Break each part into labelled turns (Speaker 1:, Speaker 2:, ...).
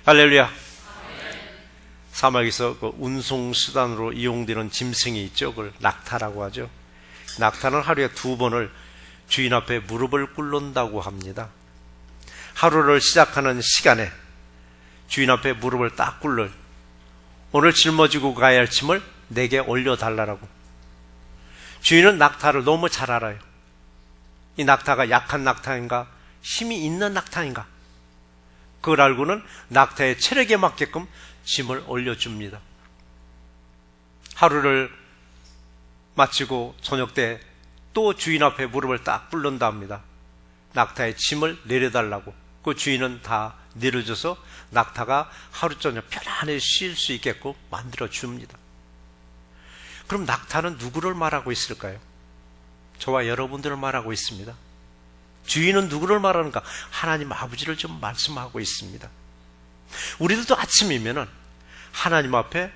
Speaker 1: 할렐루야. 사막에서 그 운송수단으로 이용되는 짐승이 있죠. 그걸 낙타라고 하죠. 낙타는 하루에 2번을 주인 앞에 무릎을 꿇는다고 합니다. 하루를 시작하는 시간에 주인 앞에 무릎을 딱 꿇을, 오늘 짊어지고 가야 할 짐을 내게 올려달라고. 주인은 낙타를 너무 잘 알아요. 이 낙타가 약한 낙타인가 힘이 있는 낙타인가, 그걸 알고는 낙타의 체력에 맞게끔 짐을 올려줍니다. 하루를 마치고 저녁 때 또 주인 앞에 무릎을 딱 꿇는다 합니다. 낙타의 짐을 내려달라고. 그 주인은 다 내려줘서 낙타가 하루 저녁 편안히 쉴 수 있게끔 만들어줍니다. 그럼 낙타는 누구를 말하고 있을까요? 저와 여러분들을 말하고 있습니다. 주인은 누구를 말하는가? 하나님 아버지를 좀 말씀하고 있습니다. 우리들도 아침이면은 하나님 앞에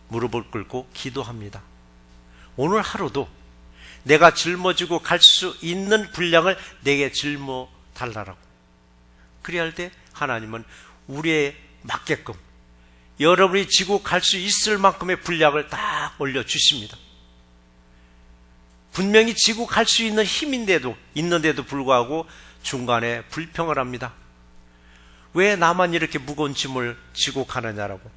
Speaker 1: 무릎을 꿇고 기도합니다. 오늘 하루도 내가 짊어지고 갈 수 있는 분량을 내게 짊어 달라고. 그래야 할 때 하나님은 우리에 맞게끔 여러분이 지고 갈 수 있을 만큼의 분량을 딱 올려주십니다. 분명히 지고 갈 수 있는 있는데도 불구하고 중간에 불평을 합니다. 왜 나만 이렇게 무거운 짐을 지고 가느냐라고.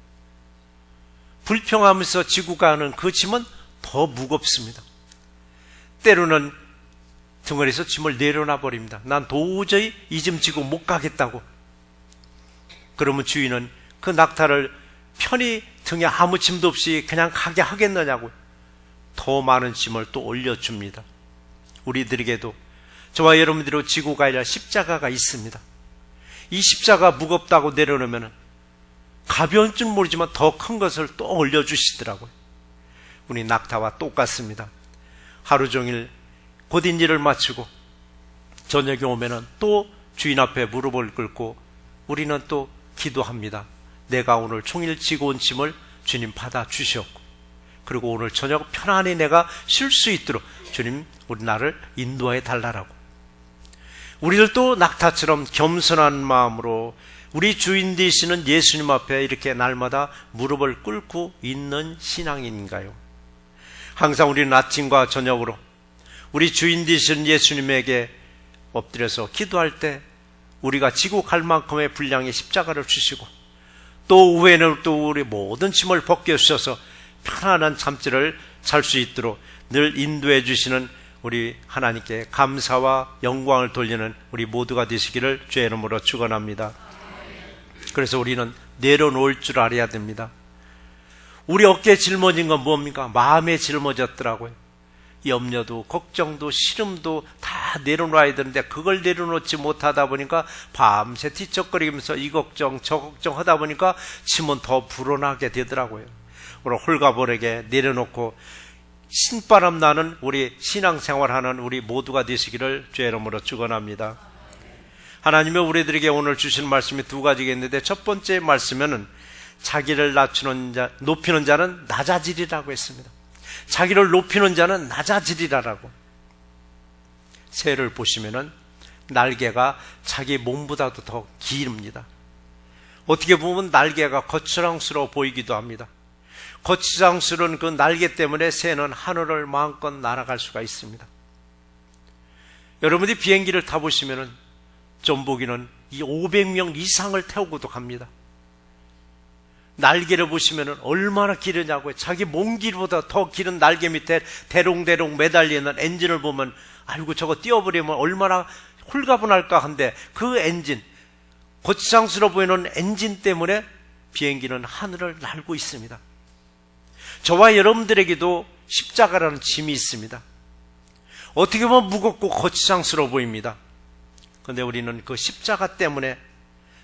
Speaker 1: 불평하면서 지고 가는 그 짐은 더 무겁습니다. 때로는 등어리에서 짐을 내려놔 버립니다. 난 도저히 이 짐 지고 못 가겠다고. 그러면 주인은 그 낙타를 편히 등에 아무 짐도 없이 그냥 가게 하겠느냐고 더 많은 짐을 또 올려줍니다. 우리들에게도 저와 여러분들이 지고 가야 할 십자가가 있습니다. 이 십자가 무겁다고 내려놓으면 가벼운 줄 모르지만 더 큰 것을 또 올려주시더라고요. 우리 낙타와 똑같습니다. 하루 종일 곧인 일을 마치고 저녁에 오면은 또 주인 앞에 무릎을 꿇고 우리는 또 기도합니다. 내가 오늘 종일 지고 온 짐을 주님 받아 주셨고, 그리고 오늘 저녁 편안히 내가 쉴 수 있도록 주님 우리 나를 인도해 달라고. 우리들도 낙타처럼 겸손한 마음으로 우리 주인 되시는 예수님 앞에 이렇게 날마다 무릎을 꿇고 있는 신앙인가요? 항상 우리는 아침과 저녁으로 우리 주인 되시는 예수님에게 엎드려서 기도할 때 우리가 지고 갈 만큼의 분량의 십자가를 주시고, 또 후에는 또 우리 모든 짐을 벗겨주셔서 편안한 잠들을 잘 수 있도록 늘 인도해 주시는 우리 하나님께 감사와 영광을 돌리는 우리 모두가 되시기를 주의 이름으로 축원합니다. 그래서 우리는 내려놓을 줄 알아야 됩니다. 우리 어깨에 짊어진 건 뭡니까? 마음에 짊어졌더라고요. 염려도 걱정도 시름도 다 내려놔야 되는데 그걸 내려놓지 못하다 보니까 밤새 뒤척거리면서 이 걱정 저 걱정 하다 보니까 짐은 더 불어나게 되더라고요. 오늘 홀가분하게 내려놓고 신바람 나는 우리 신앙생활하는 우리 모두가 되시기를 주의 이름으로 축원합니다. 하나님이 우리들에게 오늘 주신 말씀이 2가지가 있는데, 첫 번째 말씀에는 자기를 높이는 자는 낮아지리라고 했습니다. 자기를 높이는 자는 낮아지리라라고. 새를 보시면은 날개가 자기 몸보다도 더 깁니다. 어떻게 보면 날개가 거추장스러워 보이기도 합니다. 거추장스러운 그 날개 때문에 새는 하늘을 마음껏 날아갈 수가 있습니다. 여러분이 비행기를 타보시면은 전보기는 이 500명 이상을 태우고도 갑니다. 날개를 보시면 얼마나 길으냐고요. 자기 몸 길보다 더 길은 날개 밑에 대롱대롱 매달리는 엔진을 보면 아이고 저거 띄워버리면 얼마나 홀가분할까 한데, 그 엔진, 거추장스러워 보이는 엔진 때문에 비행기는 하늘을 날고 있습니다. 저와 여러분들에게도 십자가라는 짐이 있습니다. 어떻게 보면 무겁고 거추장스러워 보입니다. 그런데 우리는 그 십자가 때문에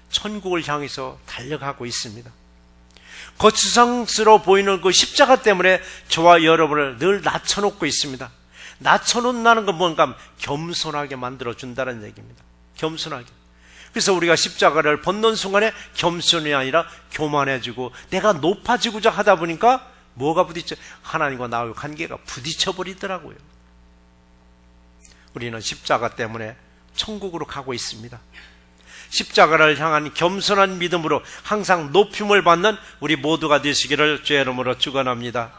Speaker 1: 천국을 향해서 달려가고 있습니다. 거추장스러워 보이는 그 십자가 때문에 저와 여러분을 늘 낮춰놓고 있습니다. 낮춰놓는다는 건 뭔가 겸손하게 만들어준다는 얘기입니다. 겸손하게. 그래서 우리가 십자가를 벗는 순간에 겸손이 아니라 교만해지고 내가 높아지고자 하다 보니까 뭐가 부딪혀? 하나님과 나의 관계가 부딪혀버리더라고요. 우리는 십자가 때문에 천국으로 가고 있습니다. 십자가를 향한 겸손한 믿음으로 항상 높임을 받는 우리 모두가 되시기를 주의 이름으로 축원합니다.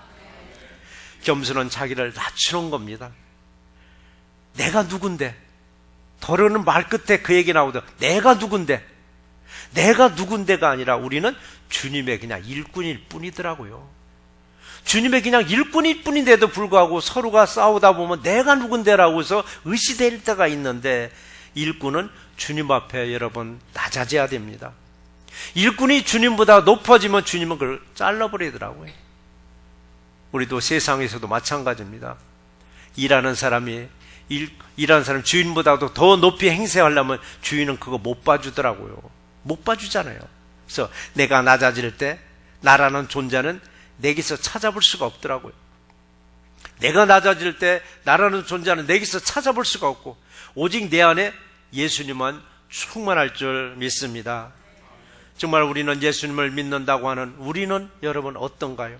Speaker 1: 겸손은 자기를 낮추는 겁니다. 내가 누군데? 더러는 말 끝에 그 얘기 나오더 내가 누군데? 내가 누군데가 아니라 우리는 주님의 그냥 일꾼일 뿐이더라고요. 주님의 그냥 일꾼일 뿐인데도 불구하고 서로가 싸우다 보면 내가 누군데라고 해서 의시될 때가 있는데, 일꾼은 주님 앞에 여러분 낮아져야 됩니다. 일꾼이 주님보다 높아지면 주님은 그걸 잘라버리더라고요. 우리도 세상에서도 마찬가지입니다. 일하는 사람이 주인보다도 더 높이 행세하려면 주인은 그거 못 봐주더라고요. 못 봐주잖아요. 그래서 내가 낮아질 때 나라는 존재는 내게서 찾아볼 수가 없더라고요. 내가 낮아질 때 나라는 존재는 내게서 찾아볼 수가 없고 오직 내 안에 예수님만 충만할 줄 믿습니다. 정말 우리는 예수님을 믿는다고 하는 우리는 여러분 어떤가요?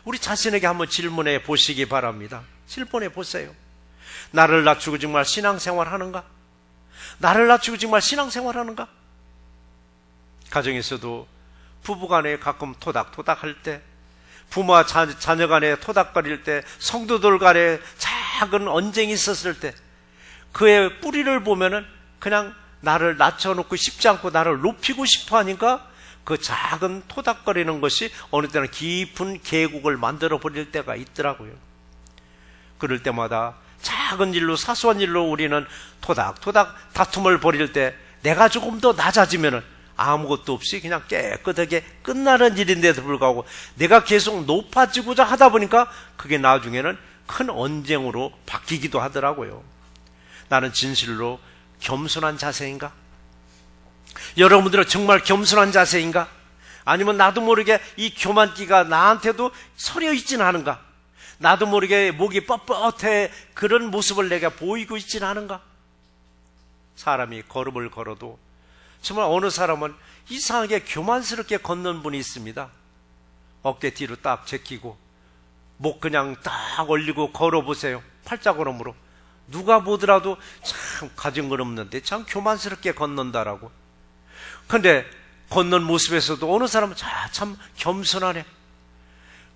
Speaker 1: 우리 자신에게 한번 질문해 보시기 바랍니다. 질문해 보세요. 나를 낮추고 정말 신앙생활 하는가? 나를 낮추고 정말 신앙생활 하는가? 가정에서도 부부간에 가끔 토닥토닥 할 때, 부모와 자녀 간에 토닥거릴 때, 성도들 간에 작은 언쟁이 있었을 때, 그의 뿌리를 보면은 그냥 나를 낮춰놓고 싶지 않고 나를 높이고 싶어 하니까 그 작은 토닥거리는 것이 어느 때는 깊은 계곡을 만들어 버릴 때가 있더라고요. 그럴 때마다 작은 일로, 사소한 일로 우리는 토닥토닥 다툼을 벌일 때 내가 조금 더 낮아지면은 아무것도 없이 그냥 깨끗하게 끝나는 일인데도 불구하고 내가 계속 높아지고자 하다 보니까 그게 나중에는 큰 언쟁으로 바뀌기도 하더라고요. 나는 진실로 겸손한 자세인가? 여러분들은 정말 겸손한 자세인가? 아니면 나도 모르게 이 교만기가 나한테도 서려 있지는 않은가? 나도 모르게 목이 뻣뻣해 그런 모습을 내가 보이고 있지는 않은가? 사람이 걸음을 걸어도 정말 어느 사람은 이상하게 교만스럽게 걷는 분이 있습니다. 어깨 뒤로 딱 제끼고 목 그냥 딱 올리고 걸어보세요. 팔자걸음으로. 누가 보더라도 참 가진 건 없는데 참 교만스럽게 걷는다라고. 근데 걷는 모습에서도 어느 사람은 참 겸손하네.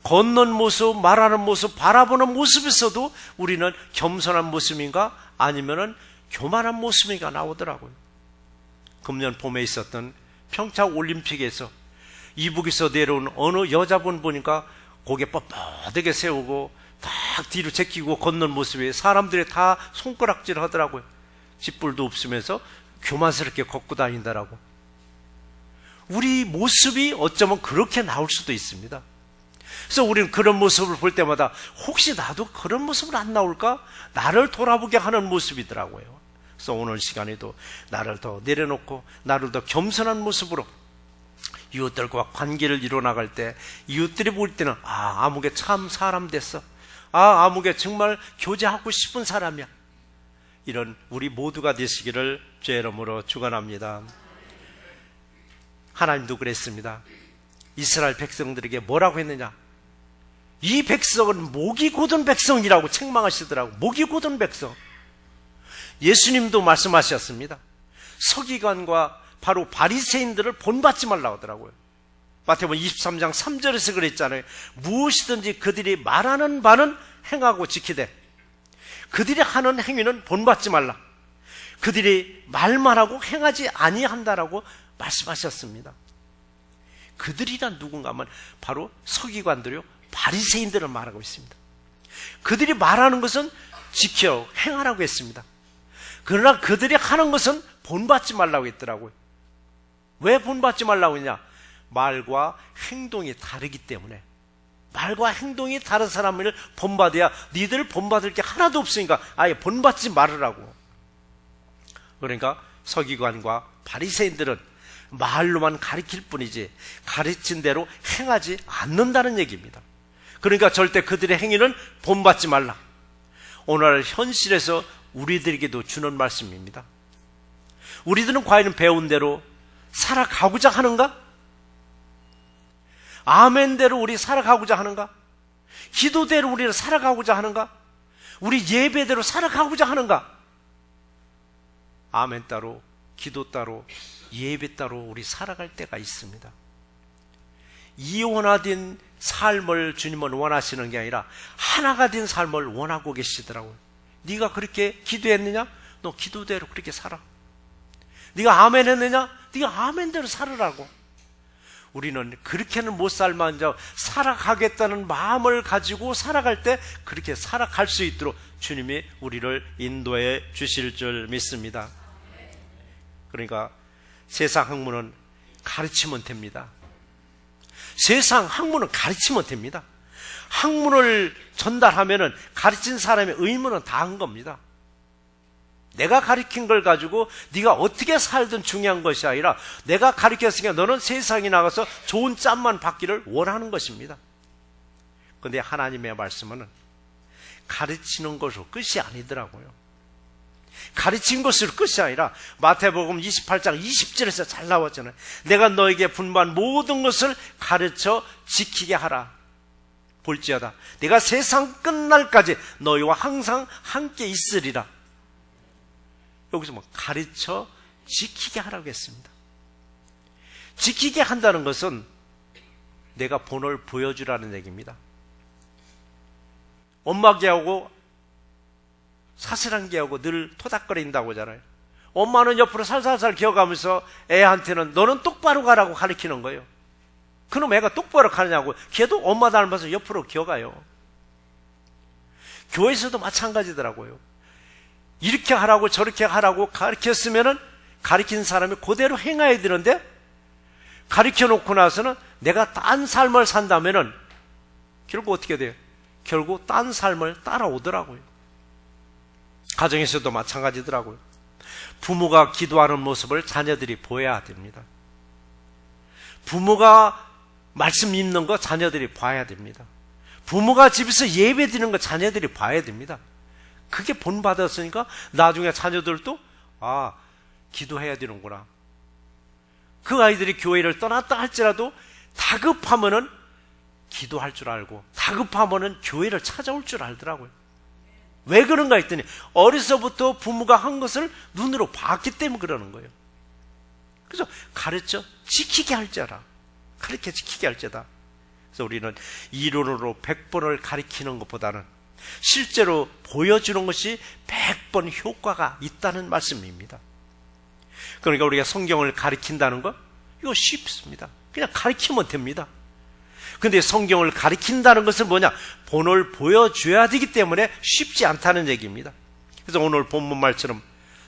Speaker 1: 걷는 모습, 말하는 모습, 바라보는 모습에서도 우리는 겸손한 모습인가 아니면은 교만한 모습인가 나오더라고요. 금년 봄에 있었던 평창 올림픽에서 이북에서 내려온 어느 여자분 보니까 고개 뻣뻣하게 세우고 딱 뒤로 제끼고 걷는 모습에 사람들이 다 손가락질 하더라고요. 짓불도 없으면서 교만스럽게 걷고 다닌다라고. 우리 모습이 어쩌면 그렇게 나올 수도 있습니다. 그래서 우리는 그런 모습을 볼 때마다 혹시 나도 그런 모습을 안 나올까? 나를 돌아보게 하는 모습이더라고요. 그래서 오늘 시간에도 나를 더 내려놓고 나를 더 겸손한 모습으로 이웃들과 관계를 이뤄나갈 때 이웃들이 볼 때는 아무개 참 사람 됐어. 아무개 정말 교제하고 싶은 사람이야. 이런 우리 모두가 되시기를 주의 이름으로 축원합니다. 하나님도 그랬습니다. 이스라엘 백성들에게 뭐라고 했느냐? 이 백성은 목이 곧은 백성이라고 책망하시더라고. 목이 곧은 백성. 예수님도 말씀하셨습니다. 서기관과 바로 바리새인들을 본받지 말라고 하더라고요. 마태복음 23장 3절에서 그랬잖아요. 무엇이든지 그들이 말하는 바는 행하고 지키되 그들이 하는 행위는 본받지 말라. 그들이 말만 하고 행하지 아니한다라고 말씀하셨습니다. 그들이란 누군가 하면 바로 서기관들이요 바리새인들을 말하고 있습니다. 그들이 말하는 것은 지켜 행하라고 했습니다. 그러나 그들이 하는 것은 본받지 말라고 했더라고요. 왜 본받지 말라고 했냐? 말과 행동이 다르기 때문에. 말과 행동이 다른 사람을 본받아야 니들 본받을 게 하나도 없으니까 아예 본받지 말으라고. 그러니까 서기관과 바리새인들은 말로만 가르칠 뿐이지 가르친 대로 행하지 않는다는 얘기입니다. 그러니까 절대 그들의 행위는 본받지 말라. 오늘 현실에서 우리들에게도 주는 말씀입니다. 우리들은 과연 배운 대로 살아가고자 하는가? 아멘대로 우리 살아가고자 하는가? 기도대로 우리를 살아가고자 하는가? 우리 예배대로 살아가고자 하는가? 아멘 따로 기도 따로 예배 따로 우리 살아갈 때가 있습니다. 이원화된 삶을 주님은 원하시는 게 아니라 하나가 된 삶을 원하고 계시더라고요. 네가 그렇게 기도했느냐? 너 기도대로 그렇게 살아. 네가 아멘 했느냐? 네가 아멘대로 살으라고. 우리는 그렇게는 못 살만저 살아가겠다는 마음을 가지고 살아갈 때 그렇게 살아갈 수 있도록 주님이 우리를 인도해 주실 줄 믿습니다. 그러니까 세상 학문은 가르치면 됩니다. 세상 학문은 가르치면 됩니다. 학문을 전달하면은 가르친 사람의 의무는 다 한 겁니다. 내가 가르친 걸 가지고 네가 어떻게 살든 중요한 것이 아니라 내가 가르쳤으니까 너는 세상에 나가서 좋은 짬만 받기를 원하는 것입니다. 그런데 하나님의 말씀은 가르치는 것으로 끝이 아니더라고요. 가르친 것으로 끝이 아니라 마태복음 28장 20절에서 잘 나왔잖아요. 내가 너에게 분부한 모든 것을 가르쳐 지키게 하라. 볼지어다 내가 세상 끝날까지 너희와 항상 함께 있으리라. 여기서 뭐 가르쳐 지키게 하라고 했습니다. 지키게 한다는 것은 내가 본을 보여주라는 얘기입니다. 엄마 개하고 사슬한 개하고 늘 토닥거린다고 하잖아요. 엄마는 옆으로 살살살 기어가면서 애한테는 너는 똑바로 가라고 가르치는 거예요. 그럼 애가 똑바로 가느냐고. 걔도 엄마 닮아서 옆으로 기어가요. 교회에서도 마찬가지더라고요. 이렇게 하라고 저렇게 하라고 가르쳤으면은 가르친 사람이 그대로 행해야 되는데 가르쳐 놓고 나서는 내가 딴 삶을 산다면은 결국 어떻게 돼요? 결국 딴 삶을 따라오더라고요. 가정에서도 마찬가지더라고요. 부모가 기도하는 모습을 자녀들이 보여야 됩니다. 부모가 말씀 읽는 거 자녀들이 봐야 됩니다. 부모가 집에서 예배 드리는 거 자녀들이 봐야 됩니다. 그게 본받았으니까 나중에 자녀들도 기도해야 되는구나. 그 아이들이 교회를 떠났다 할지라도 다급하면은 기도할 줄 알고 다급하면은 교회를 찾아올 줄 알더라고요. 왜 그런가 했더니 어려서부터 부모가 한 것을 눈으로 봤기 때문에 그러는 거예요. 그래서 가르쳐 지키게 할 자라. 가르쳐 지키게 할 자다. 그래서 우리는 이론으로 100번을 가르치는 것보다는 실제로 보여주는 것이 100번 효과가 있다는 말씀입니다. 그러니까 우리가 성경을 가르친다는 거 이거 쉽습니다. 그냥 가르치면 됩니다. 근데 성경을 가르친다는 것은 뭐냐? 본을 보여줘야 되기 때문에 쉽지 않다는 얘기입니다. 그래서 오늘 본문 말처럼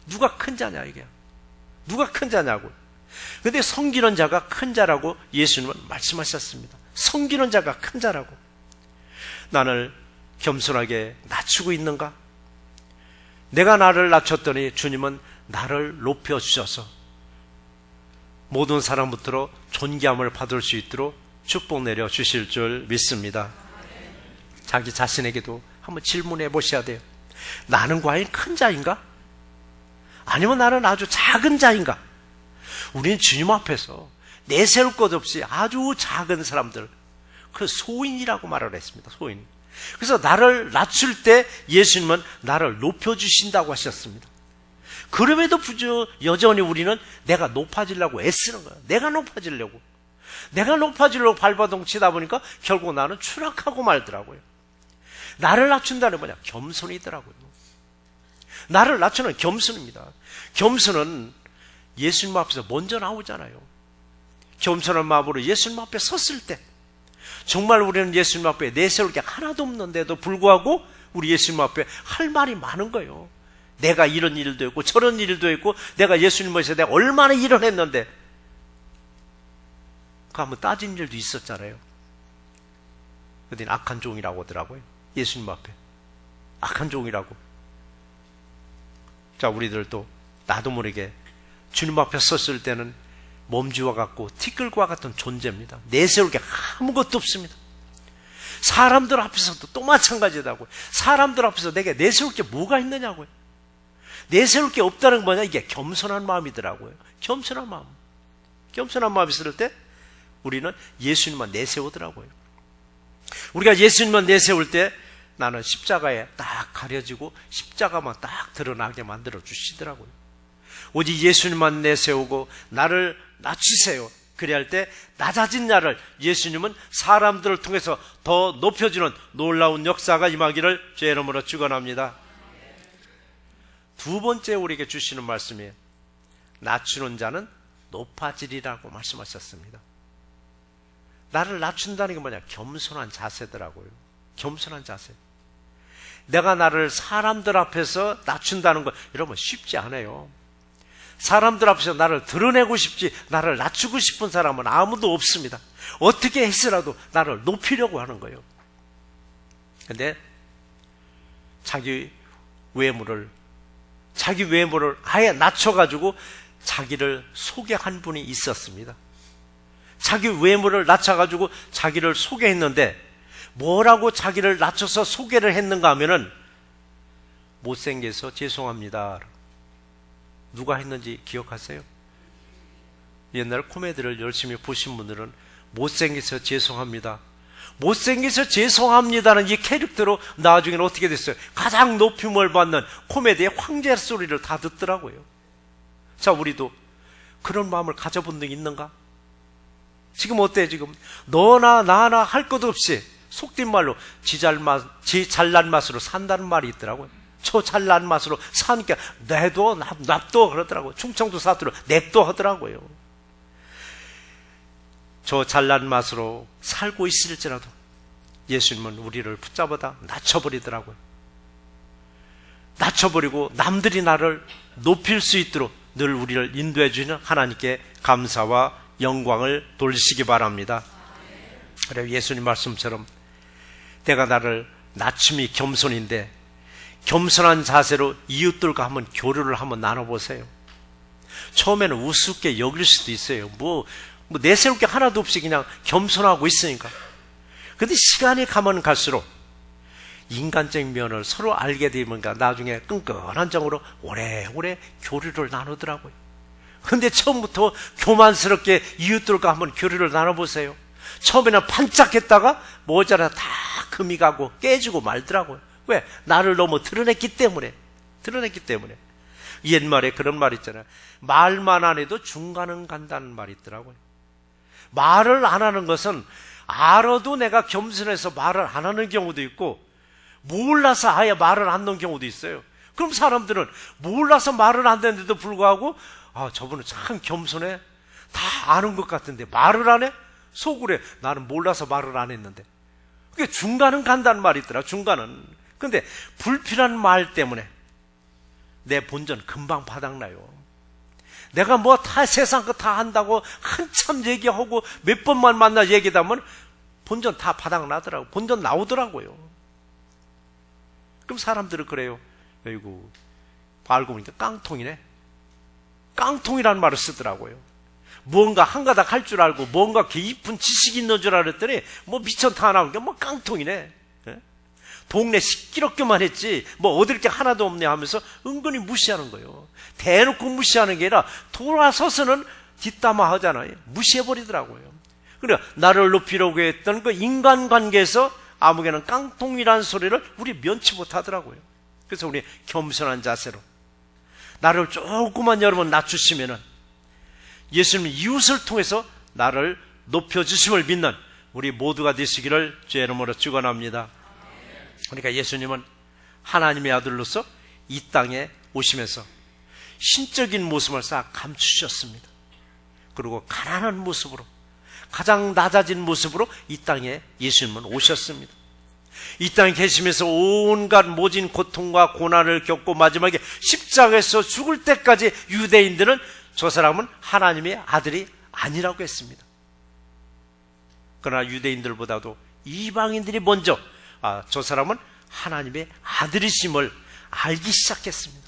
Speaker 1: 누가 큰 자냐 이게. 누가 큰 자냐고. 근데 섬기는 자가 큰 자라고 예수님은 말씀하셨습니다. 섬기는 자가 큰 자라고. 나를 겸손하게 낮추고 있는가? 내가 나를 낮췄더니 주님은 나를 높여주셔서 모든 사람부터 존귀함을 받을 수 있도록 축복 내려 주실 줄 믿습니다. 자기 자신에게도 한번 질문해 보셔야 돼요. 나는 과연 큰 자인가? 아니면 나는 아주 작은 자인가? 우리는 주님 앞에서 내세울 것 없이 아주 작은 사람들, 그 소인이라고 말을 했습니다. 소인. 그래서 나를 낮출 때 예수님은 나를 높여주신다고 하셨습니다. 그럼에도 여전히 우리는 내가 높아지려고 애쓰는 거야. 내가 높아지려고 발버둥 치다 보니까 결국 나는 추락하고 말더라고요. 나를 낮춘다는 뭐냐? 겸손이더라고요. 나를 낮추는 겸손입니다. 겸손은 예수님 앞에서 먼저 나오잖아요. 겸손한 마음으로 예수님 앞에 섰을 때 정말 우리는 예수님 앞에 내세울 게 하나도 없는데도 불구하고 우리 예수님 앞에 할 말이 많은 거예요. 내가 이런 일도 했고 저런 일도 했고 내가 예수님 앞에서 내가 얼마나 일을 했는데 그 한번 따진 일도 있었잖아요. 그랬더니 악한 종이라고 하더라고요. 예수님 앞에 악한 종이라고. 자, 우리들도 나도 모르게 주님 앞에 섰을 때는 몸쥐와 같고 티끌과 같은 존재입니다. 내세울 게 아무것도 없습니다. 사람들 앞에서도 또 마찬가지다고요. 사람들 앞에서 내게 내세울 게 뭐가 있느냐고요. 내세울 게 없다는 건 뭐냐? 이게 겸손한 마음이더라고요. 겸손한 마음. 겸손한 마음이 있을 때 우리는 예수님만 내세우더라고요. 우리가 예수님만 내세울 때 나는 십자가에 딱 가려지고 십자가만 딱 드러나게 만들어 주시더라고요. 오직 예수님만 내세우고 나를 낮추세요. 그래야 할 때 낮아진 나를 예수님은 사람들을 통해서 더 높여주는 놀라운 역사가 임하기를 주의 이름으로 축원합니다. 두 번째 우리에게 주시는 말씀이에요. 낮추는 자는 높아지리라고 말씀하셨습니다. 나를 낮춘다는 게 뭐냐? 겸손한 자세더라고요. 겸손한 자세. 내가 나를 사람들 앞에서 낮춘다는 거 여러분 쉽지 않아요. 사람들 앞에서 나를 드러내고 싶지, 나를 낮추고 싶은 사람은 아무도 없습니다. 어떻게 해서라도 나를 높이려고 하는 거예요. 근데 자기 외모를 아예 낮춰가지고 자기를 소개한 분이 있었습니다. 자기 외모를 낮춰가지고 자기를 소개했는데 뭐라고 자기를 낮춰서 소개를 했는가 하면은 못생겨서 죄송합니다. 누가 했는지 기억하세요? 옛날 코미디를 열심히 보신 분들은 못생겨서 죄송합니다. 못생겨서 죄송합니다는 이 캐릭터로 나중에는 어떻게 됐어요? 가장 높임을 받는 코미디의 황제 소리를 다 듣더라고요. 자, 우리도 그런 마음을 가져본 적이 있는가? 지금 어때? 지금 너나 나나 할 것 없이 속된 말로 지 잘난 맛으로 산다는 말이 있더라고요. 저 잘난 맛으로 사니까 내도 납도 그러더라고요. 충청도 사투리로 냅도 하더라고요. 저 잘난 맛으로 살고 있을지라도 예수님은 우리를 붙잡아다 낮춰버리더라고요. 낮춰버리고 남들이 나를 높일 수 있도록 늘 우리를 인도해 주시는 하나님께 감사와 영광을 돌리시기 바랍니다. 그래, 예수님 말씀처럼 내가 나를 낮춤이 겸손인데 겸손한 자세로 이웃들과 한번 교류를 한번 나눠보세요. 처음에는 우습게 여길 수도 있어요. 뭐 내세울 게 하나도 없이 그냥 겸손하고 있으니까. 근데 시간이 가면 갈수록 인간적인 면을 서로 알게 되면 나중에 끈끈한 정으로 오래오래 교류를 나누더라고요. 근데 처음부터 교만스럽게 이웃들과 한번 교류를 나눠보세요. 처음에는 반짝했다가 모자라 다 금이 가고 깨지고 말더라고요. 왜? 나를 너무 드러냈기 때문에. 옛말에 그런 말 있잖아요. 말만 안 해도 중간은 간다는 말이 있더라고요. 말을 안 하는 것은 알아도 내가 겸손해서 말을 안 하는 경우도 있고 몰라서 아예 말을 안 넣는 경우도 있어요. 그럼 사람들은 몰라서 말을 안 했는데도 불구하고 저분은 참 겸손해. 다 아는 것 같은데 말을 안 해? 속으로 나는 몰라서 말을 안 했는데. 그게 중간은 간다는 말이 있더라. 중간은. 근데 불필요한 말 때문에 내 본전 금방 바닥나요. 내가 뭐 다 세상 거 다 한다고 한참 얘기하고 몇 번만 만나 얘기하다 보면 본전 다 바닥나더라고. 본전 나오더라고요. 그럼 사람들은 그래요. 아이고, 알고 보니까 깡통이네. 깡통이라는 말을 쓰더라고요. 뭔가 한 가닥 할 줄 알고 뭔가 깊은 지식이 있는 줄 알았더니 뭐 미천 다 나오는 게 뭐 깡통이네. 동네 시끄럽게만 했지 뭐 얻을 게 하나도 없네 하면서 은근히 무시하는 거예요. 대놓고 무시하는 게 아니라 돌아서서는 뒷담화 하잖아요. 무시해버리더라고요. 그래, 나를 높이려고 했던 그 인간관계에서 아무개는 깡통이라는 소리를 우리 면치 못하더라고요. 그래서 우리 겸손한 자세로 나를 조금만 여러분 낮추시면은 예수님 이웃을 통해서 나를 높여주심을 믿는 우리 모두가 되시기를 주의 이름으로 축원합니다. 그러니까 예수님은 하나님의 아들로서 이 땅에 오시면서 신적인 모습을 싹 감추셨습니다. 그리고 가난한 모습으로 가장 낮아진 모습으로 이 땅에 예수님은 오셨습니다. 이 땅에 계시면서 온갖 모진 고통과 고난을 겪고 마지막에 십자가에서 죽을 때까지 유대인들은 저 사람은 하나님의 아들이 아니라고 했습니다. 그러나 유대인들보다도 이방인들이 먼저 저 사람은 하나님의 아들이심을 알기 시작했습니다.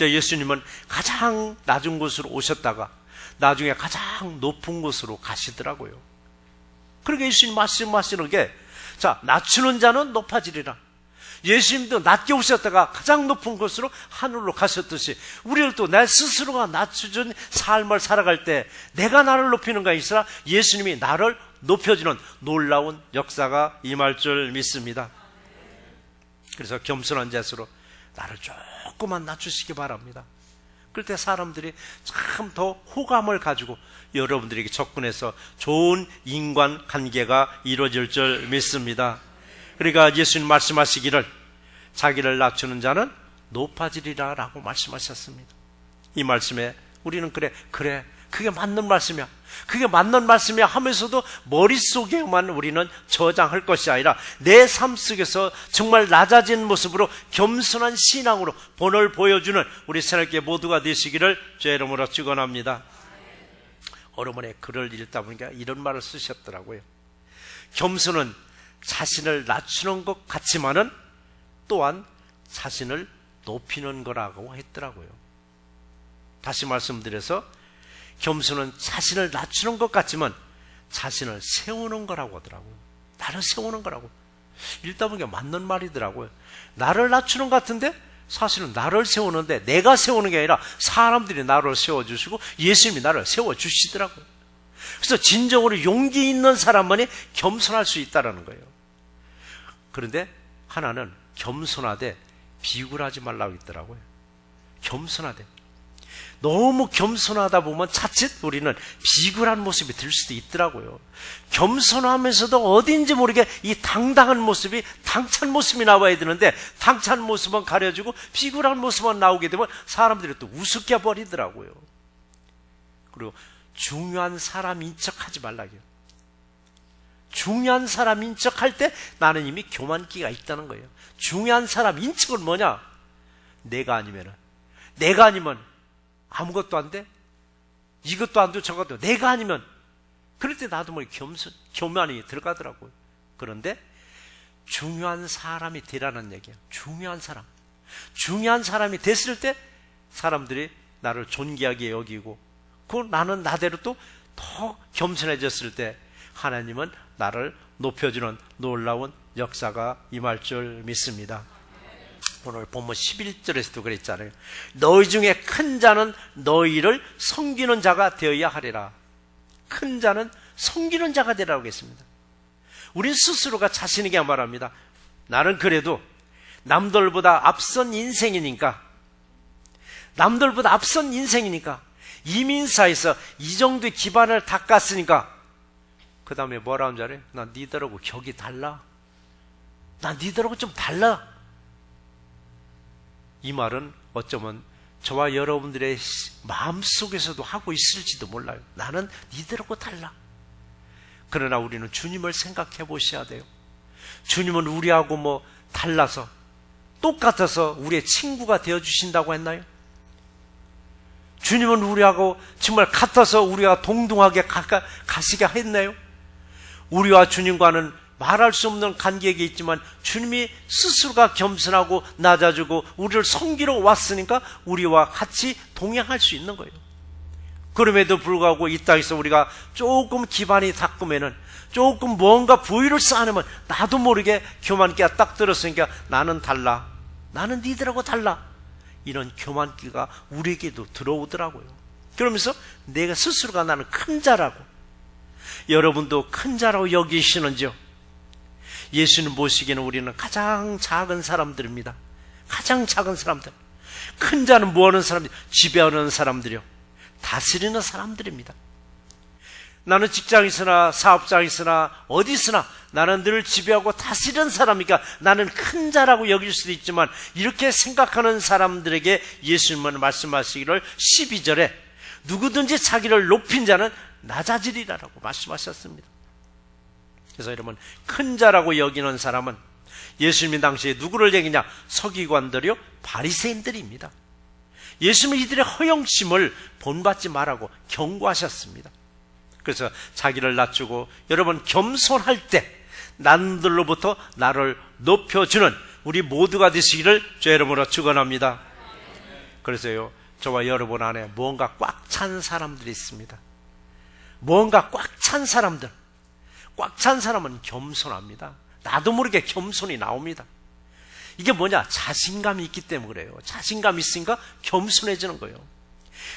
Speaker 1: 예수님은 가장 낮은 곳으로 오셨다가 나중에 가장 높은 곳으로 가시더라고요. 그러니까 예수님 말씀하시는 게 낮추는 자는 높아지리라. 예수님도 낮게 오셨다가 가장 높은 곳으로 하늘로 가셨듯이 우리를 또 내 스스로가 낮춰준 삶을 살아갈 때 내가 나를 높이는 것이 아니라 예수님이 나를 높여주는 놀라운 역사가 임할 줄 믿습니다. 그래서 겸손한 자세로 나를 조금만 낮추시기 바랍니다. 그때 사람들이 참 더 호감을 가지고 여러분들에게 접근해서 좋은 인간관계가 이루어질 줄 믿습니다. 그러니까 예수님 말씀하시기를 자기를 낮추는 자는 높아지리라 라고 말씀하셨습니다. 이 말씀에 우리는 그래 그게 맞는 말씀이야, 그게 맞는 말씀이야 하면서도 머릿속에만 우리는 저장할 것이 아니라 내 삶 속에서 정말 낮아진 모습으로 겸손한 신앙으로 본을 보여주는 우리 새롭게 모두가 되시기를 주의 이름으로 축원합니다. 오랜만에 글을 읽다 보니까 이런 말을 쓰셨더라고요. 겸손은 자신을 낮추는 것 같지만은 또한 자신을 높이는 거라고 했더라고요. 다시 말씀드려서 겸손은 자신을 낮추는 것 같지만 자신을 세우는 거라고 하더라고요. 나를 세우는 거라고. 읽다 보니까 맞는 말이더라고요. 나를 낮추는 것 같은데 사실은 나를 세우는데 내가 세우는 게 아니라 사람들이 나를 세워주시고 예수님이 나를 세워주시더라고요. 그래서 진정으로 용기 있는 사람만이 겸손할 수 있다는 거예요. 그런데 하나는 겸손하되 비굴하지 말라고 했더라고요. 겸손하되. 너무 겸손하다 보면 자칫 우리는 비굴한 모습이 들 수도 있더라고요. 겸손하면서도 어딘지 모르게 이 당당한 모습이 당찬 모습이 나와야 되는데 당찬 모습은 가려지고 비굴한 모습만 나오게 되면 사람들이 또 우습게 버리더라고요. 그리고 중요한 사람인 척하지 말라고요. 중요한 사람인 척할 때 나는 이미 교만기가 있다는 거예요. 중요한 사람인 척은 뭐냐? 내가 아니면 아무것도 안 돼? 이것도 안 돼, 저것도 안 돼. 내가 아니면. 그럴 때 나도 뭐 교만이 들어가더라고요. 그런데 중요한 사람이 되라는 얘기예요. 중요한 사람. 중요한 사람이 됐을 때 사람들이 나를 존귀하게 여기고 나는 나대로 또 더 겸손해졌을 때 하나님은 나를 높여주는 놀라운 역사가 임할 줄 믿습니다. 오늘 본문 11절에서도 그랬잖아요. 너희 중에 큰 자는 너희를 섬기는 자가 되어야 하리라. 큰 자는 섬기는 자가 되라고 했습니다. 우린 스스로가 자신에게 말합니다. 나는 그래도 남들보다 앞선 인생이니까 이민사에서 이 정도의 기반을 닦았으니까 그 다음에 뭐라는 줄 알아요? 난 니들하고 격이 달라. 난 니들하고 좀 달라. 이 말은 어쩌면 저와 여러분들의 마음속에서도 하고 있을지도 몰라요. 나는 니들하고 달라. 그러나 우리는 주님을 생각해 보셔야 돼요. 주님은 우리하고 뭐 달라서 똑같아서 우리의 친구가 되어주신다고 했나요? 주님은 우리하고 정말 같아서 우리가 동등하게 가시게 했나요? 우리와 주님과는 말할 수 없는 간격이 있지만 주님이 스스로가 겸손하고 낮아지고 우리를 섬기러 왔으니까 우리와 같이 동행할 수 있는 거예요. 그럼에도 불구하고 이 땅에서 우리가 조금 기반이 닦으면은 조금 뭔가 부위를 쌓으면 나도 모르게 교만기가 딱 들었으니까 나는 달라. 나는 니들하고 달라. 이런 교만기가 우리에게도 들어오더라고요. 그러면서 내가 스스로가 나는 큰 자라고. 여러분도 큰 자라고 여기시는지요? 예수님 보시기에는 우리는 가장 작은 사람들입니다. 가장 작은 사람들. 큰 자는 뭐하는 사람들? 지배하는 사람들이요. 다스리는 사람들입니다. 나는 직장에서나 사업장에서나 어디서나 나는 늘 지배하고 다스리는 사람이니까 나는 큰 자라고 여길 수도 있지만 이렇게 생각하는 사람들에게 예수님은 말씀하시기를 12절에 누구든지 자기를 높인 자는 낮아지리라고 말씀하셨습니다. 그래서 여러분 큰 자라고 여기는 사람은 예수님이 당시에 누구를 얘기냐? 서기관들이요 바리새인들입니다. 예수님은 이들의 허영심을 본받지 말라고 경고하셨습니다. 그래서 자기를 낮추고 여러분 겸손할 때 남들로부터 나를 높여주는 우리 모두가 되시기를 주의 이름으로 축원합니다. 그래서요 저와 여러분 안에 뭔가 꽉 찬 사람들이 있습니다. 뭔가 꽉 찬 사람들. 꽉 찬 사람은 겸손합니다. 나도 모르게 겸손이 나옵니다. 이게 뭐냐? 자신감이 있기 때문에 그래요. 자신감이 있으니까 겸손해지는 거예요.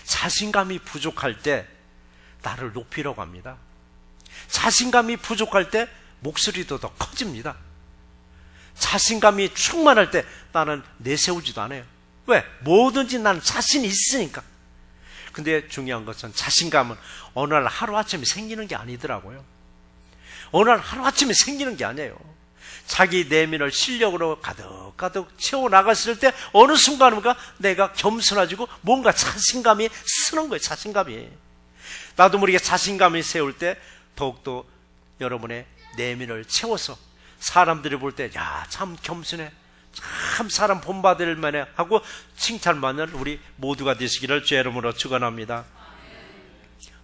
Speaker 1: 자신감이 부족할 때 나를 높이려고 합니다. 자신감이 부족할 때 목소리도 더 커집니다. 자신감이 충만할 때 나는 내세우지도 않아요. 왜? 뭐든지 나는 자신이 있으니까. 근데 중요한 것은 자신감은 어느 날 하루아침에 생기는 게 아니더라고요. 어느 날 하루아침에 생기는 게 아니에요. 자기 내면을 실력으로 가득가득 채워나갔을 때 어느 순간인가 내가 겸손해지고 뭔가 자신감이 쓰는 거예요. 자신감이. 나도 모르게 자신감이 세울 때 더욱더 여러분의 내면을 채워서 사람들이 볼 때 야, 참 겸손해, 참 사람 본받을 만해 하고 칭찬받는 우리 모두가 되시기를 주의 이름으로 축원합니다.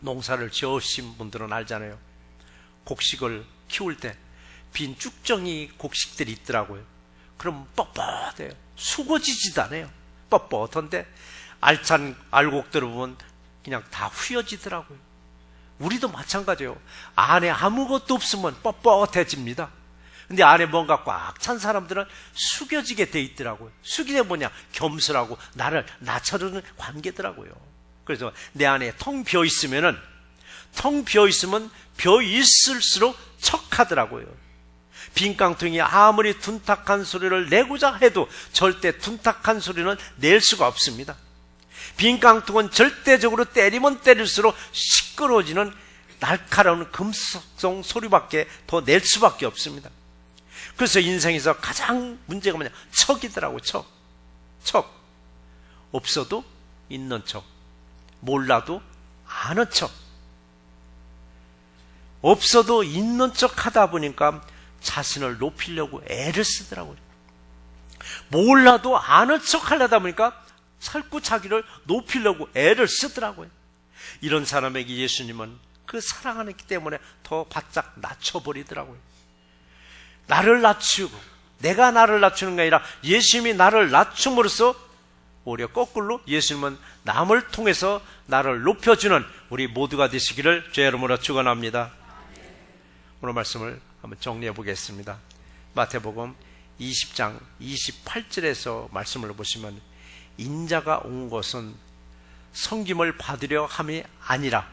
Speaker 1: 농사를 지으신 분들은 알잖아요. 곡식을 키울 때 빈 쭉정이 곡식들이 있더라고요. 그럼 뻣뻣해요. 수고지지도 않아요. 뻣뻣한데 알찬 알곡들을 보면 그냥 다 휘어지더라고요. 우리도 마찬가지예요. 안에 아무것도 없으면 뻣뻣해집니다. 근데 안에 뭔가 꽉 찬 사람들은 숙여지게 돼 있더라고요. 숙이게 뭐냐? 겸손하고 나를 낮춰주는 관계더라고요. 그래서 내 안에 텅 비어 있으면 비어 있을수록 척하더라고요. 빈 깡통이 아무리 둔탁한 소리를 내고자 해도 절대 둔탁한 소리는 낼 수가 없습니다. 빈 깡통은 절대적으로 때리면 때릴수록 시끄러워지는 날카로운 금속성 소리밖에 더 낼 수밖에 없습니다. 그래서 인생에서 가장 문제가 뭐냐? 척이더라고요. 척. 없어도 있는 척, 몰라도 아는 척. 없어도 있는 척 하다 보니까 자신을 높이려고 애를 쓰더라고요. 몰라도 아는 척 하려다 보니까 자꾸 자기를 높이려고 애를 쓰더라고요. 이런 사람에게 예수님은 그 사랑하기 때문에 더 바짝 낮춰버리더라고요. 나를 낮추고 내가 나를 낮추는 게 아니라 예수님이 나를 낮춤으로써 오히려 거꾸로 예수님은 남을 통해서 나를 높여주는 우리 모두가 되시기를 주의 이름으로 축원합니다. 오늘 말씀을 한번 정리해 보겠습니다. 마태복음 20장 28절에서 말씀을 보시면 인자가 온 것은 섬김을 받으려 함이 아니라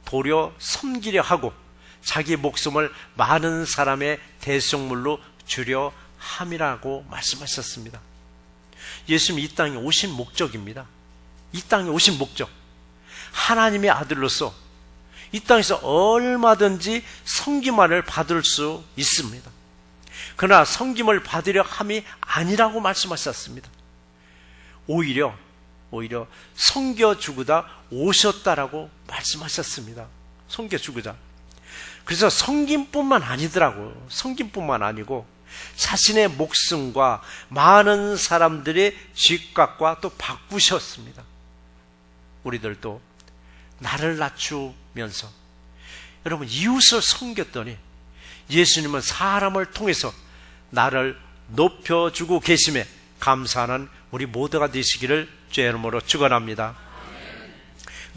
Speaker 1: 도리어 섬기려 하고 자기 목숨을 많은 사람의 대속물로 주려 함이라고 말씀하셨습니다. 예수님이 이 땅에 오신 목적입니다. 이 땅에 오신 목적, 하나님의 아들로서 이 땅에서 얼마든지 섬김을 받을 수 있습니다. 그러나 섬김을 받으려 함이 아니라고 말씀하셨습니다. 오히려 섬겨주고자 오셨다라고 말씀하셨습니다. 섬겨주고자. 그래서 섬김뿐만 아니더라고요. 섬김뿐만 아니고 자신의 목숨과 많은 사람들의 쥐값과 또 바꾸셨습니다. 우리들도 나를 낮추면서 여러분 이웃을 섬겼더니 예수님은 사람을 통해서 나를 높여주고 계심에 감사하는 우리 모두가 되시기를 주의 이름으로 축원합니다.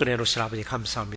Speaker 1: 은혜로우신 아버지 감사합니다.